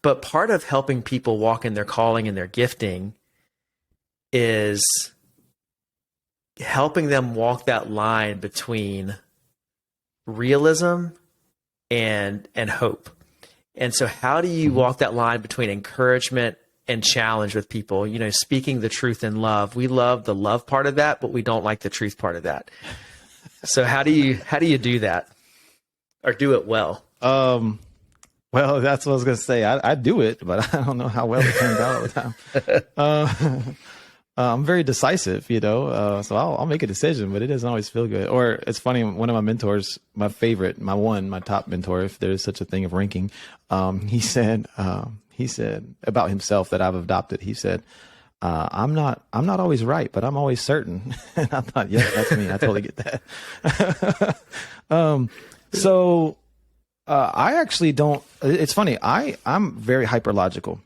But part of helping people walk in their calling and their gifting is helping them walk that line between realism and hope. And so how do you walk that line between encouragement and challenge with people? You know, speaking the truth in love. We love the love part of that, but we don't like the truth part of that. So how do you do that, or do it well? Well, that's what I was going to say. I do it, but I don't know how well it turns out all the time. I'm very decisive, you know, so I'll make a decision, but it doesn't always feel good. Or it's funny, one of my mentors, my favorite, my top mentor, if there's such a thing of ranking, he said about himself that I've adopted, he said, I'm not always right, but I'm always certain. And I thought, yeah, that's me. I totally get that. I actually don't, it's funny. I'm very hyperlogical.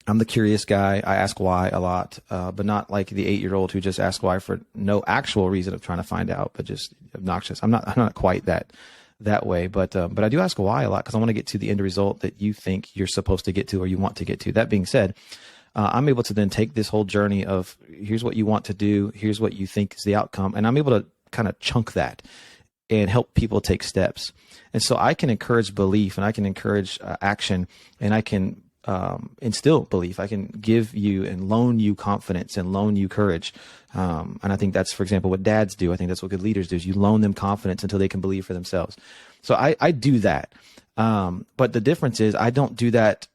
I'm the curious guy. I ask why a lot, but not like the 8-year-old who just asks why for no actual reason of trying to find out, but just obnoxious. I'm not quite that way, but I do ask why a lot because I want to get to the end result that you think you're supposed to get to or you want to get to. That being said, I'm able to then take this whole journey of here's what you want to do, here's what you think is the outcome, and I'm able to kind of chunk that and help people take steps. And so I can encourage belief and I can encourage action, and I can instill belief. I can give you and loan you confidence and loan you courage. And I think that's, for example, what dads do. I think that's what good leaders do, is you loan them confidence until they can believe for themselves. So I do that. But the difference is I don't do that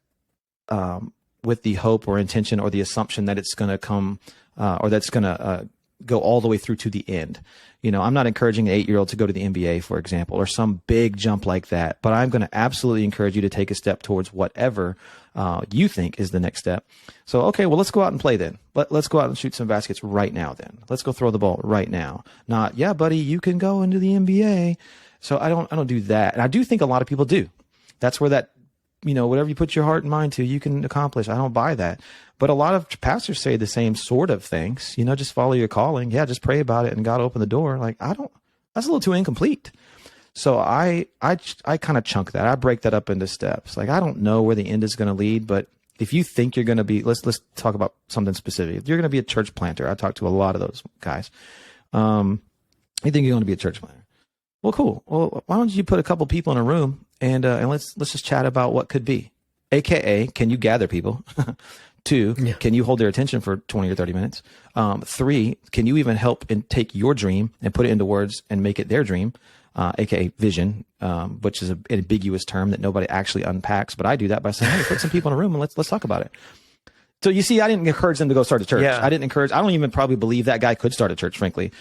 with the hope or intention or the assumption that it's going to come or that's going to go all the way through to the end. You know, I'm not encouraging an 8-year-old to go to the NBA, for example, or some big jump like that, but I'm going to absolutely encourage you to take a step towards whatever you think is the next step. So, okay, well, let's go out and play then. Let's go out and shoot some baskets right now then. Let's go throw the ball right now. Not, yeah, buddy, you can go into the NBA. So I don't do that. And I do think a lot of people do. That's where that, you know, whatever you put your heart and mind to, you can accomplish. I don't buy that. But a lot of pastors say the same sort of things, you know, just follow your calling. Yeah, just pray about it and God open the door. Like, that's a little too incomplete. So I kind of chunk that. I break that up into steps. Like, I don't know where the end is going to lead, but if you think you're going to be, let's talk about something specific. If you're going to be a church planter, I talk to a lot of those guys. You think you're going to be a church planter? Well, cool. Well, why don't you put a couple people in a room and let's just chat about what could be. AKA, can you gather people? 2, yeah. Can you hold their attention for 20 or 30 minutes? 3, can you even help and take your dream and put it into words and make it their dream? AKA vision, which is an ambiguous term that nobody actually unpacks. But I do that by saying, hey, put some people in a room and let's talk about it. So you see, I didn't encourage them to go start a church. Yeah. I don't even probably believe that guy could start a church, frankly.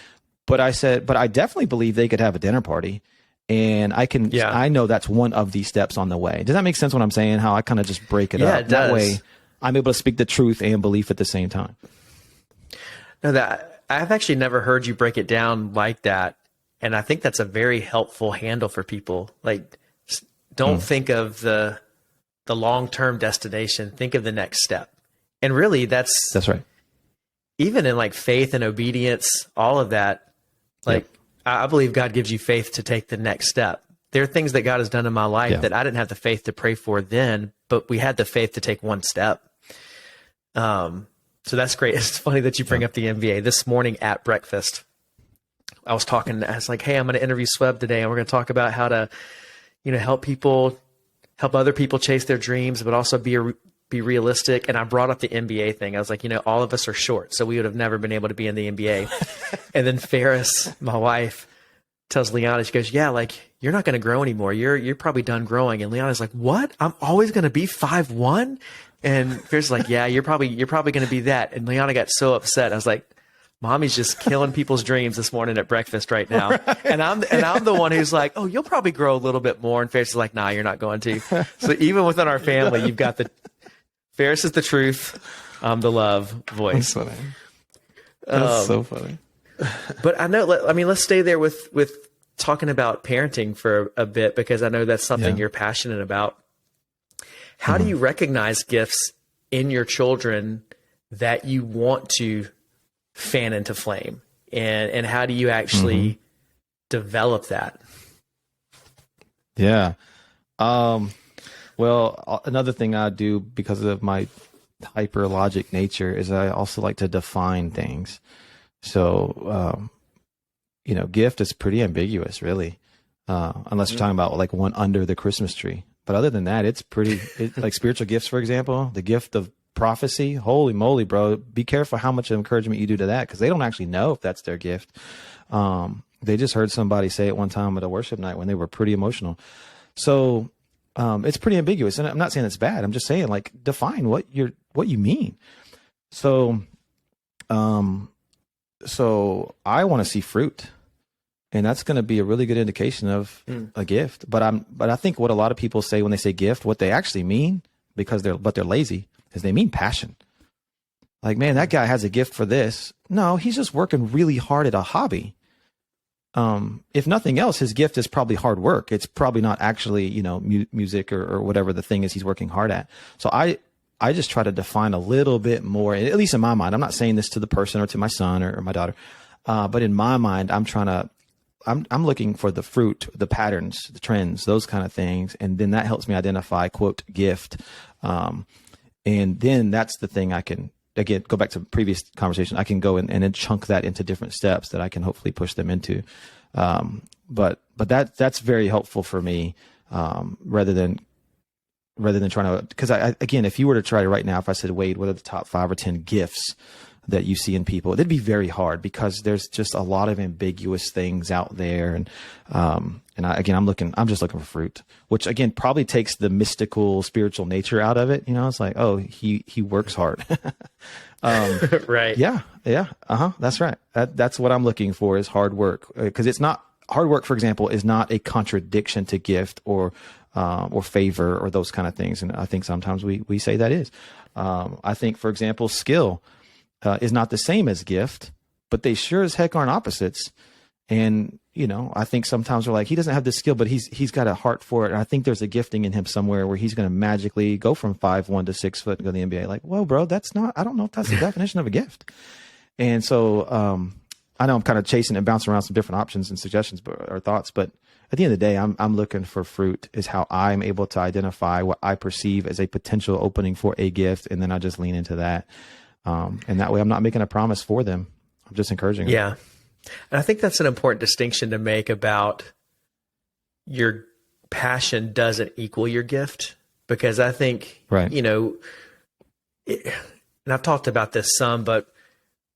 But I said, but I definitely believe they could have a dinner party. And I know that's one of the steps on the way. Does that make sense what I'm saying? How I kind of just break it up. It does. That way I'm able to speak the truth and belief at the same time. No, I've actually never heard you break it down like that. And I think that's a very helpful handle for people. Like, don't think of the long-term destination. Think of the next step. And really that's right. Even in like faith and obedience, all of that, like, yep. I believe God gives you faith to take the next step. There are things that God has done in my life that I didn't have the faith to pray for then, but we had the faith to take one step. So that's great. It's funny that you bring up the NBA. This morning at breakfast, I was like, hey, I'm going to interview Swebb today, and we're going to talk about how to, you know, help other people chase their dreams, but also be realistic. And I brought up the NBA thing. I was like, you know, all of us are short, so we would have never been able to be in the NBA. And then Ferris, my wife, tells Liana, she goes, yeah, like, you're not going to grow anymore. You're probably done growing. And Liana's like, what? I'm always going to be 5'1"? And Ferris is like, yeah, you're probably going to be that. And Liana got so upset. I was like, Mommy's just killing people's dreams this morning at breakfast right now. Right. And I'm the one who's like, oh, you'll probably grow a little bit more. And Ferris is like, nah, you're not going to. So even within our family, you've got Ferris is the truth. I'm the love voice. That's funny. That's so funny. But I know, let's stay there with talking about parenting for a bit, because I know that's something you're passionate about. How do you recognize gifts in your children that you want to fan into flame? And how do you actually develop that? Yeah. Well, another thing I do because of my hyper logic nature is I also like to define things. So, gift is pretty ambiguous, really, unless you're talking about like one under the Christmas tree. But other than that, it's like spiritual gifts, for example, the gift of prophecy. Holy moly, bro. Be careful how much encouragement you do to that, because they don't actually know if that's their gift. They just heard somebody say it one time at a worship night when they were pretty emotional. So it's pretty ambiguous. And I'm not saying it's bad. I'm just saying, like, define what you mean. So I want to see fruit. And that's going to be a really good indication of a gift. But I think what a lot of people say when they say gift, what they actually mean, because they're lazy, is they mean passion. Like, man, that guy has a gift for this. No, he's just working really hard at a hobby. If nothing else, his gift is probably hard work. It's probably not actually, music or whatever the thing is he's working hard at. So I just try to define a little bit more, at least in my mind. I'm not saying this to the person or to my son or my daughter. But in my mind, I'm looking for the fruit, the patterns, the trends, those kind of things. And then that helps me identify, quote, gift. And then that's the thing I can, again, go back to previous conversation. I can go in and then chunk that into different steps that I can hopefully push them into. But that's very helpful for me, rather than trying to, because again, if you were to try to right now, if I said, Wade, what are the top 5 or 10 gifts that you see in people, it'd be very hard, because there's just a lot of ambiguous things out there. And I'm just looking for fruit, which again, probably takes the mystical spiritual nature out of it. It's like, oh, he works hard. Right. Yeah. That's right. That's what I'm looking for, is hard work. Cause it's not hard work, for example, is not a contradiction to gift or favor or those kind of things. And I think sometimes we say that is. I think, for example, skill is not the same as gift, but they sure as heck aren't opposites. And, I think sometimes we're like, he doesn't have the skill, but he's got a heart for it. And I think there's a gifting in him somewhere where he's going to magically go from 5'1" to 6 foot and go to the NBA. Like, whoa, bro, I don't know if that's the definition of a gift. And so, I know I'm kind of chasing and bouncing around some different options and suggestions or thoughts, but at the end of the day, I'm looking for fruit, is how I'm able to identify what I perceive as a potential opening for a gift. And then I just lean into that. And that way I'm not making a promise for them. I'm just encouraging them. Yeah. And I think that's an important distinction to make about your passion doesn't equal your gift, because I think, right. And I've talked about this some, but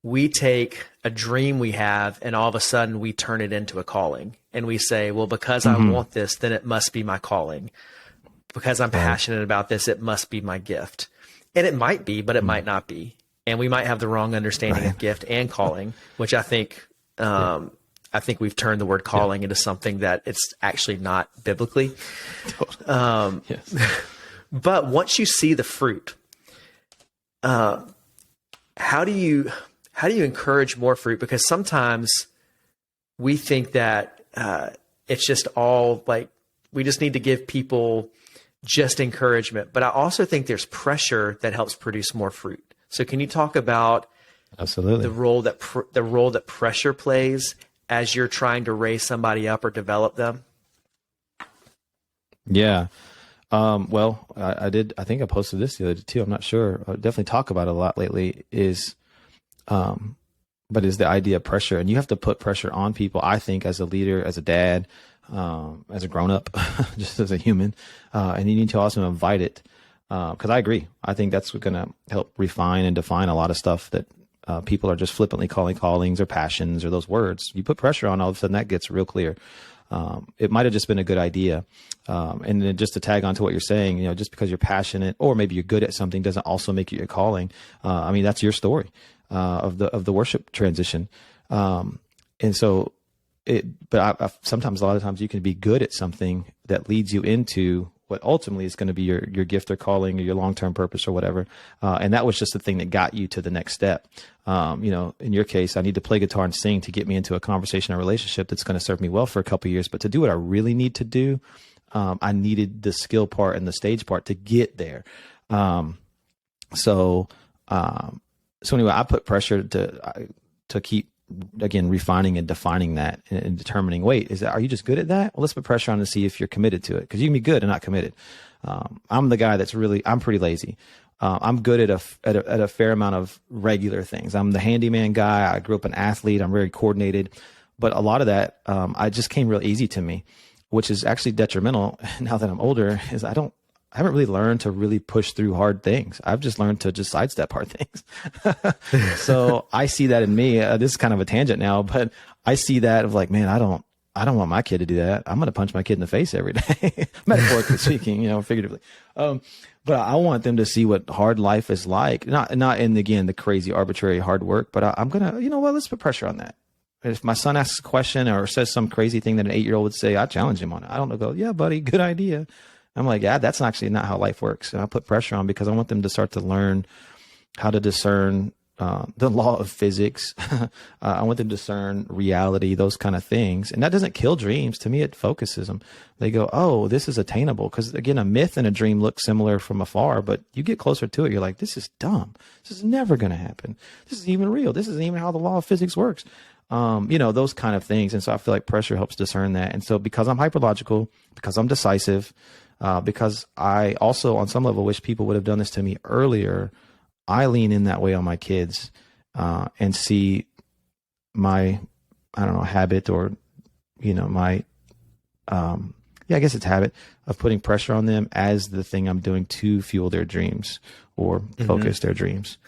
we take a dream we have and all of a sudden we turn it into a calling, and we say, well, because I want this, then it must be my calling. Because I'm passionate about this, it must be my gift. And it might be, but it might not be. And we might have the wrong understanding of gift and calling, which I think, we've turned the word calling into something that it's actually not biblically. Yes. But once you see the fruit, how do you encourage more fruit? Because sometimes we think that it's just all like, we just need to give people just encouragement. But I also think there's pressure that helps produce more fruit. So can you talk about absolutely the role that pressure plays as you're trying to raise somebody up or develop them? Yeah. Well, I did. I think I posted this the other day too. I'm not sure. I definitely talk about it a lot lately. But is the idea of pressure, and you have to put pressure on people. I think, as a leader, as a dad, as a grown up, just as a human, and you need to also invite it. Because I agree. I think that's going to help refine and define a lot of stuff that people are just flippantly calling callings or passions or those words. You put pressure on, all of a sudden that gets real clear. It might have just been a good idea. And then just to tag on to what you're saying, just because you're passionate or maybe you're good at something doesn't also make you a calling. I mean, that's your story of the worship transition. And so but sometimes, a lot of times, you can be good at something that leads you into what ultimately is going to be your gift or calling or your long-term purpose or whatever. And that was just the thing that got you to the next step. In your case, I need to play guitar and sing to get me into a conversation or relationship that's going to serve me well for a couple of years. But to do what I really need to do, I needed the skill part and the stage part to get there. So anyway, I put pressure to keep again, refining and defining that and determining, wait, are you just good at that? Well, let's put pressure on to see if you're committed to it. Cause you can be good and not committed. I'm the guy that's I'm pretty lazy. I'm good at a fair amount of regular things. I'm the handyman guy. I grew up an athlete. I'm very coordinated, but a lot of that, I just came real easy to me, which is actually detrimental now that I'm older, is I haven't really learned to really push through hard things. I've just learned to just sidestep hard things. So I see that in me. This is kind of a tangent now, but I see that of like, man, I don't want my kid to do that. I'm going to punch my kid in the face every day, metaphorically speaking, figuratively. But I want them to see what hard life is like. Not in, again, the crazy arbitrary hard work, but I'm going to, let's put pressure on that. If my son asks a question or says some crazy thing that an 8-year-old would say, I challenge him on it. I don't go, yeah, buddy, good idea. I'm like, yeah, that's actually not how life works. And I put pressure on because I want them to start to learn how to discern the law of physics. I want them to discern reality, those kind of things. And that doesn't kill dreams. To me, it focuses them. They go, oh, this is attainable. Because again, a myth and a dream look similar from afar, but you get closer to it, you're like, this is dumb. This is never going to happen. This isn't even real. This isn't even how the law of physics works. Those kind of things. And so I feel like pressure helps discern that. And so because I'm hyperlogical, because I'm decisive, because I also on some level wish people would have done this to me earlier, I lean in that way on my kids, and see my, habit or, my, I guess it's habit of putting pressure on them as the thing I'm doing to fuel their dreams or focus their dreams.